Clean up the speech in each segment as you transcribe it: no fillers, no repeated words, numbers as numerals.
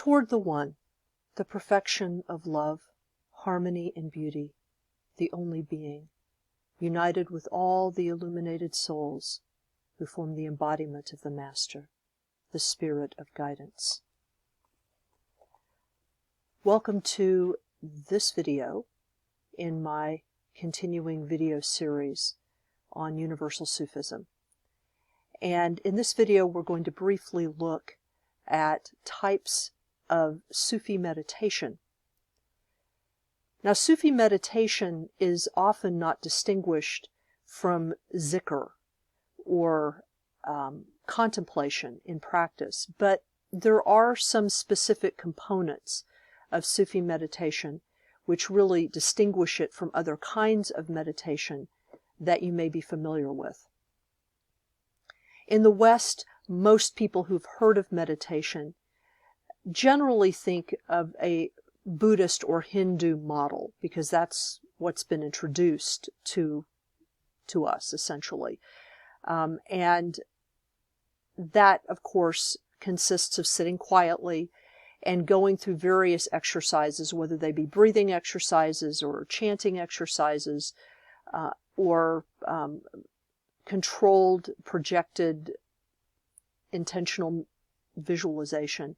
toward the One, the perfection of love, harmony and beauty, the only being, united with all the illuminated souls who form the embodiment of the Master, the Spirit of guidance. Welcome to this video in my continuing video series on Universal Sufism. And in this video, we're going to briefly look at types of Sufi meditation. Now, Sufi meditation is often not distinguished from zikr or contemplation in practice, but there are some specific components of Sufi meditation which really distinguish it from other kinds of meditation that you may be familiar with. In the West, most people who've heard of meditation generally think of a Buddhist or Hindu model, because that's what's been introduced to us, essentially. And that, of course, consists of sitting quietly and going through various exercises, whether they be breathing exercises or chanting exercises, or controlled, projected, intentional visualization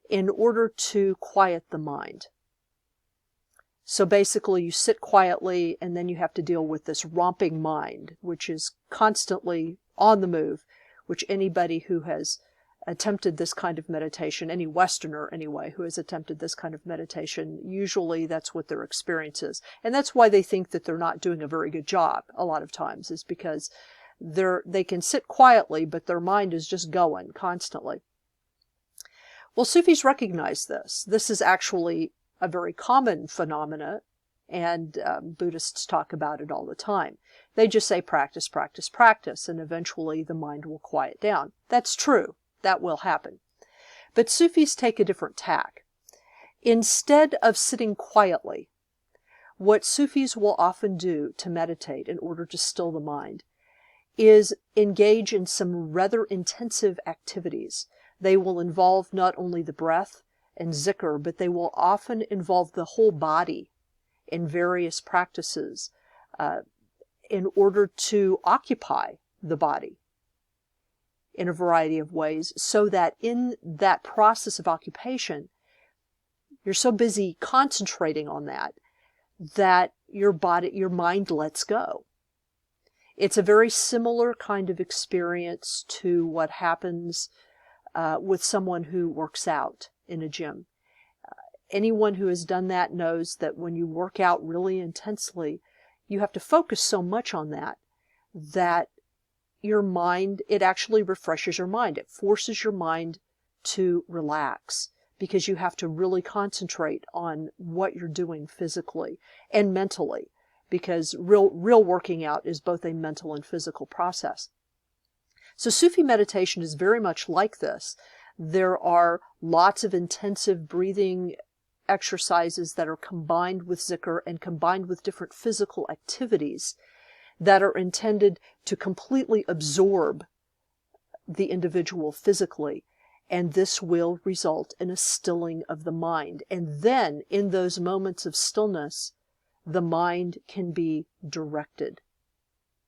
in order to quiet the mind. So basically you sit quietly and then you have to deal with this romping mind, which is constantly on the move, which anybody who has attempted this kind of meditation, any Westerner anyway, who has attempted this kind of meditation, usually that's what their experience is. And that's why they think that they're not doing a very good job a lot of times, is because they can sit quietly, but their mind is just going constantly. Well, Sufis recognize this. This is actually a very common phenomena, and Buddhists talk about it all the time. They just say practice, practice, practice, and eventually the mind will quiet down. That's true. That will happen. But Sufis take a different tack. Instead of sitting quietly, what Sufis will often do to meditate in order to still the mind is engage in some rather intensive activities. They will involve not only the breath and zikr, but they will often involve the whole body in various practices in order to occupy the body in a variety of ways, so that in that process of occupation, you're so busy concentrating on that your mind lets go. It's a very similar kind of experience to what happens with someone who works out in a gym. Anyone who has done that knows that when you work out really intensely, you have to focus so much on that your mind, it actually refreshes your mind. It forces your mind to relax, because you have to really concentrate on what you're doing physically and mentally, because real working out is both a mental and physical process. So Sufi meditation is very much like this. There are lots of intensive breathing exercises that are combined with zikr and combined with different physical activities that are intended to completely absorb the individual physically. And this will result in a stilling of the mind. And then, in those moments of stillness, the mind can be directed.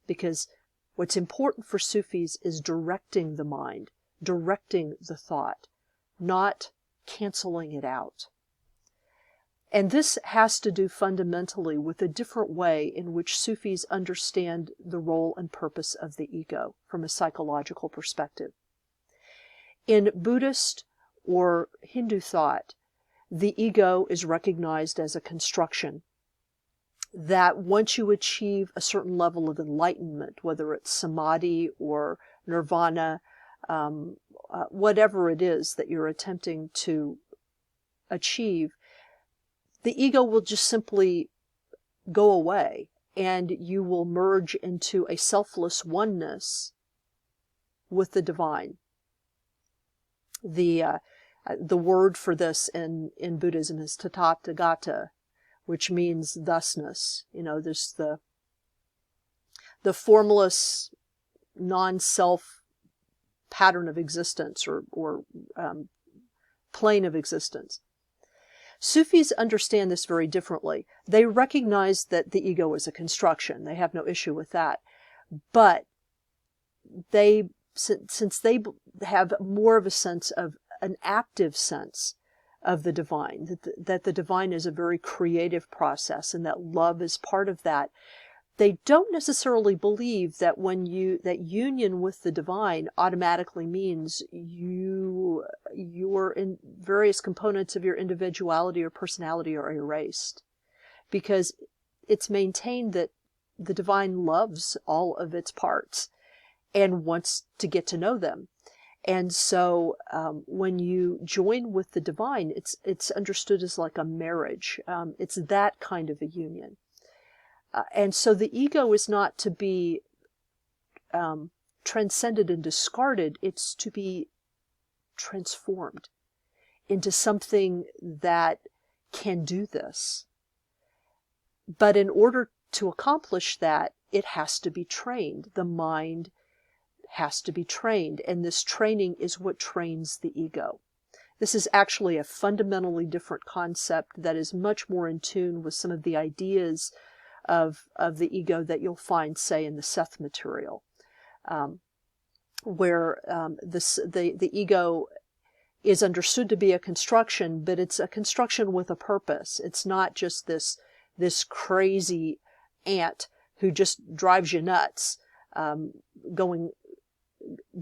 Because what's important for Sufis is directing the mind, directing the thought, not canceling it out. And this has to do fundamentally with a different way in which Sufis understand the role and purpose of the ego from a psychological perspective. In Buddhist or Hindu thought, the ego is recognized as a construction, that once you achieve a certain level of enlightenment, whether it's samadhi or nirvana, whatever it is that you're attempting to achieve, the ego will just simply go away, and you will merge into a selfless oneness with the divine. The word for this in Buddhism is tathagata, which means thusness. You know, there's the formless, non-self pattern of existence or plane of existence. Sufis understand this very differently. They recognize that the ego is a construction. They have no issue with that. But since they have more of a sense of an active sense of the divine, that the divine is a very creative process and that love is part of that, they don't necessarily believe that that union with the divine automatically means your in various components of your individuality or personality are erased, because it's maintained that the divine loves all of its parts and wants to get to know them. And so when you join with the divine, it's understood as like a marriage. It's that kind of a union. And so the ego is not to be transcended and discarded. It's to be transformed into something that can do this. But in order to accomplish that, it has to be trained. The mind has to be trained, and this training is what trains the ego. This is actually a fundamentally different concept that is much more in tune with some of the ideas of the ego that you'll find, say, in the Seth material, where the ego is understood to be a construction, but it's a construction with a purpose. It's not just this crazy ant who just drives you nuts,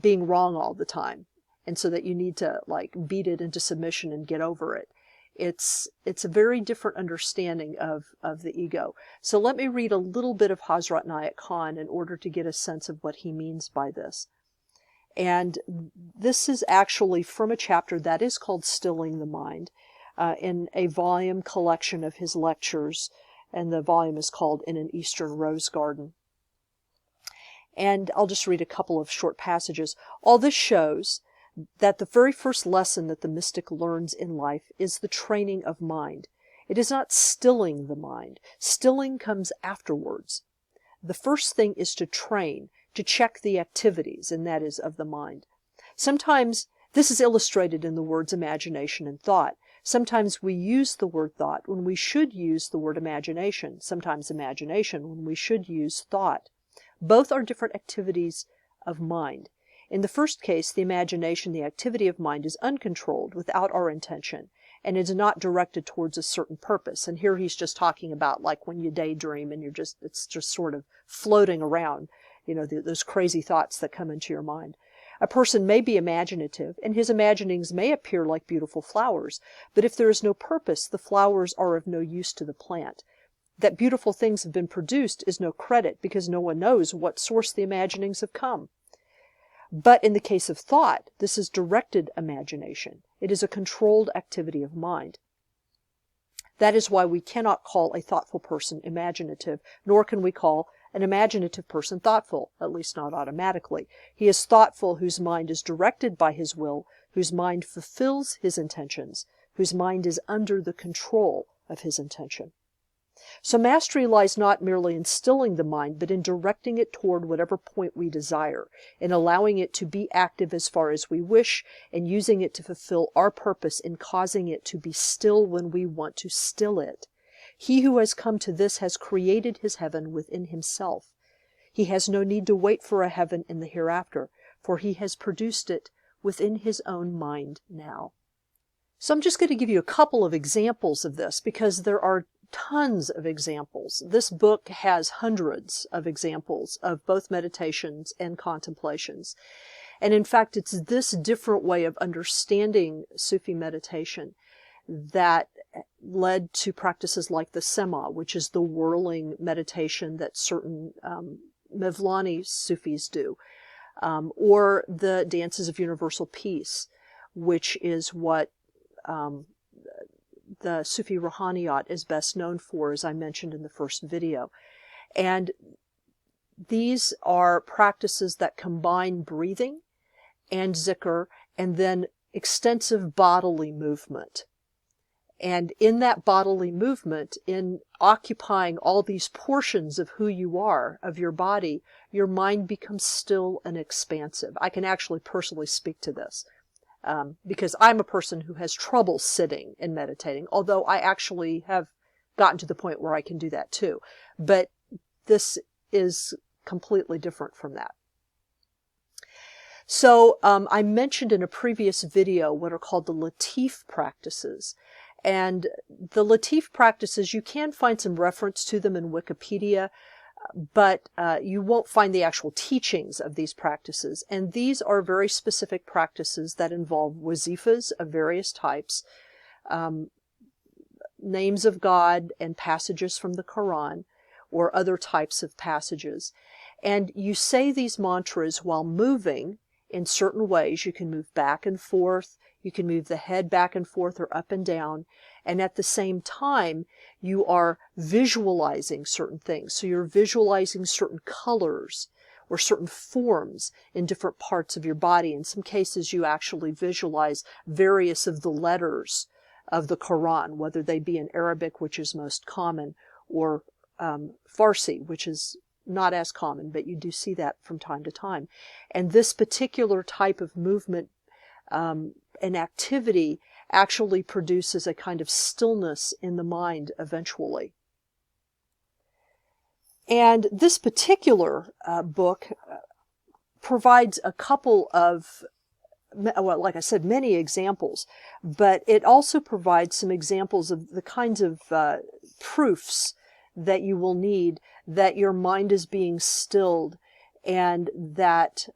being wrong all the time, and so that you need to like beat it into submission and get over it. It's a very different understanding of the ego. So let me read a little bit of Hazrat Nayak Khan in order to get a sense of what he means by this. And this is actually from a chapter that is called Stilling the Mind, in a volume collection of his lectures, and the volume is called In an Eastern Rose Garden. And I'll just read a couple of short passages. All this shows that the very first lesson that the mystic learns in life is the training of mind. It is not stilling the mind. Stilling comes afterwards. The first thing is to train, to check the activities, and that is of the mind. Sometimes this is illustrated in the words imagination and thought. Sometimes we use the word thought when we should use the word imagination. Sometimes imagination when we should use thought. Both are different activities of mind. In the first case, the imagination, the activity of mind, is uncontrolled without our intention, and is not directed towards a certain purpose. And here he's just talking about like when you daydream and it's just sort of floating around, those crazy thoughts that come into your mind. A person may be imaginative, and his imaginings may appear like beautiful flowers, but if there is no purpose, the flowers are of no use to the plant. That beautiful things have been produced is no credit, because no one knows what source the imaginings have come. But in the case of thought, this is directed imagination. It is a controlled activity of mind. That is why we cannot call a thoughtful person imaginative, nor can we call an imaginative person thoughtful, at least not automatically. He is thoughtful whose mind is directed by his will, whose mind fulfills his intentions, whose mind is under the control of his intention. So mastery lies not merely in stilling the mind, but in directing it toward whatever point we desire, in allowing it to be active as far as we wish, and using it to fulfill our purpose in causing it to be still when we want to still it. He who has come to this has created his heaven within himself. He has no need to wait for a heaven in the hereafter, for he has produced it within his own mind now. So I'm just going to give you a couple of examples of this, because there are tons of examples. This book has hundreds of examples of both meditations and contemplations. And in fact, it's this different way of understanding Sufi meditation that led to practices like the Sema, which is the whirling meditation that certain Mevlani Sufis do, or the Dances of Universal Peace, which is what the Sufi Ruhaniyat is best known for, as I mentioned in the first video. And these are practices that combine breathing and zikr and then extensive bodily movement. And in that bodily movement, in occupying all these portions of who you are, of your body, your mind becomes still and expansive. I can actually personally speak to this. because I'm a person who has trouble sitting and meditating, although I actually have gotten to the point where I can do that too. But this is completely different from that. So I mentioned in a previous video what are called the Latif practices. And the Latif practices, you can find some reference to them in Wikipedia, but you won't find the actual teachings of these practices. And these are very specific practices that involve wazifas of various types, names of God and passages from the Quran, or other types of passages. And you say these mantras while moving in certain ways. You can move back and forth, you can move the head back and forth or up and down, and at the same time you are visualizing certain things. So you're visualizing certain colors or certain forms in different parts of your body. In some cases you actually visualize various of the letters of the Quran, whether they be in Arabic, which is most common, or Farsi, which is not as common, but you do see that from time to time. And this particular type of movement and activity actually produces a kind of stillness in the mind eventually. And this particular book provides a couple of, well, like I said, many examples, but it also provides some examples of the kinds of proofs that you will need that your mind is being stilled and that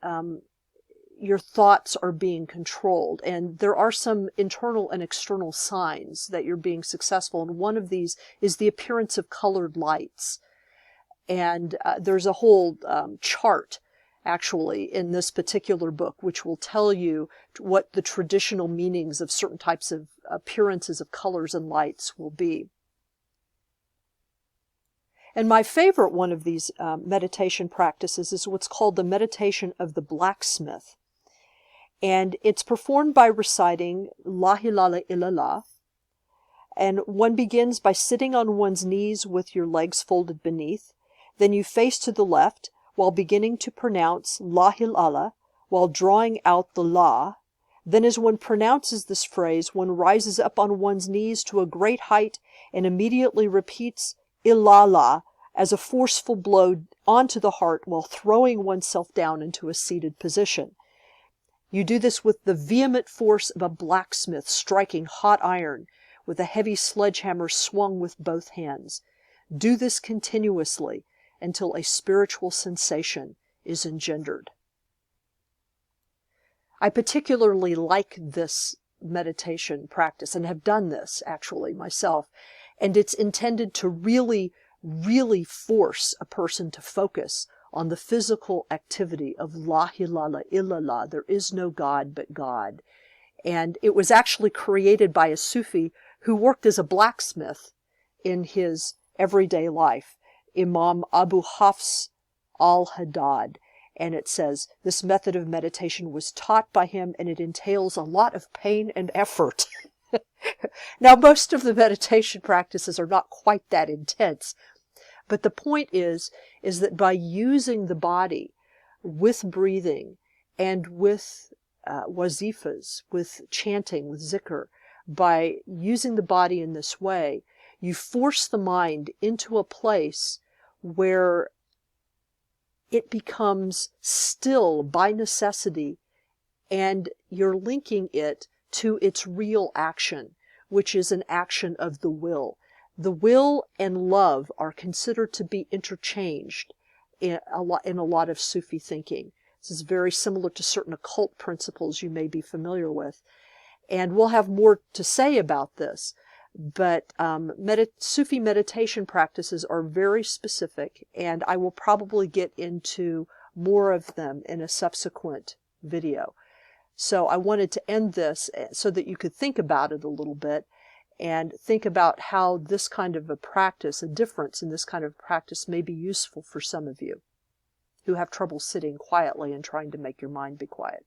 your thoughts are being controlled. And there are some internal and external signs that you're being successful. And one of these is the appearance of colored lights. And there's a whole chart actually in this particular book which will tell you what the traditional meanings of certain types of appearances of colors and lights will be. And my favorite one of these meditation practices is what's called the meditation of the blacksmith. And it's performed by reciting La ilaha illallah. And one begins by sitting on one's knees with your legs folded beneath. Then you face to the left while beginning to pronounce La ilaha while drawing out the La. Then as one pronounces this phrase, one rises up on one's knees to a great height and immediately repeats Illallah as a forceful blow onto the heart while throwing oneself down into a seated position. You do this with the vehement force of a blacksmith striking hot iron with a heavy sledgehammer swung with both hands. Do this continuously until a spiritual sensation is engendered. I particularly like this meditation practice and have done this actually myself, and it's intended to really force a person to focus on the physical activity of La ilaha illallah. There is no God but God. And it was actually created by a Sufi who worked as a blacksmith in his everyday life, Imam Abu Hafs al-Haddad. And it says, this method of meditation was taught by him and it entails a lot of pain and effort. Now, most of the meditation practices are not quite that intense. But the point is that by using the body with breathing and with wazifas, with chanting, with zikr, by using the body in this way, you force the mind into a place where it becomes still by necessity, and you're linking it to its real action, which is an action of the will. The will and love are considered to be interchanged in a lot of Sufi thinking. This is very similar to certain occult principles you may be familiar with. And we'll have more to say about this. But Sufi meditation practices are very specific, and I will probably get into more of them in a subsequent video. So I wanted to end this so that you could think about it a little bit and think about how this kind of a practice, a difference in this kind of practice, may be useful for some of you who have trouble sitting quietly and trying to make your mind be quiet.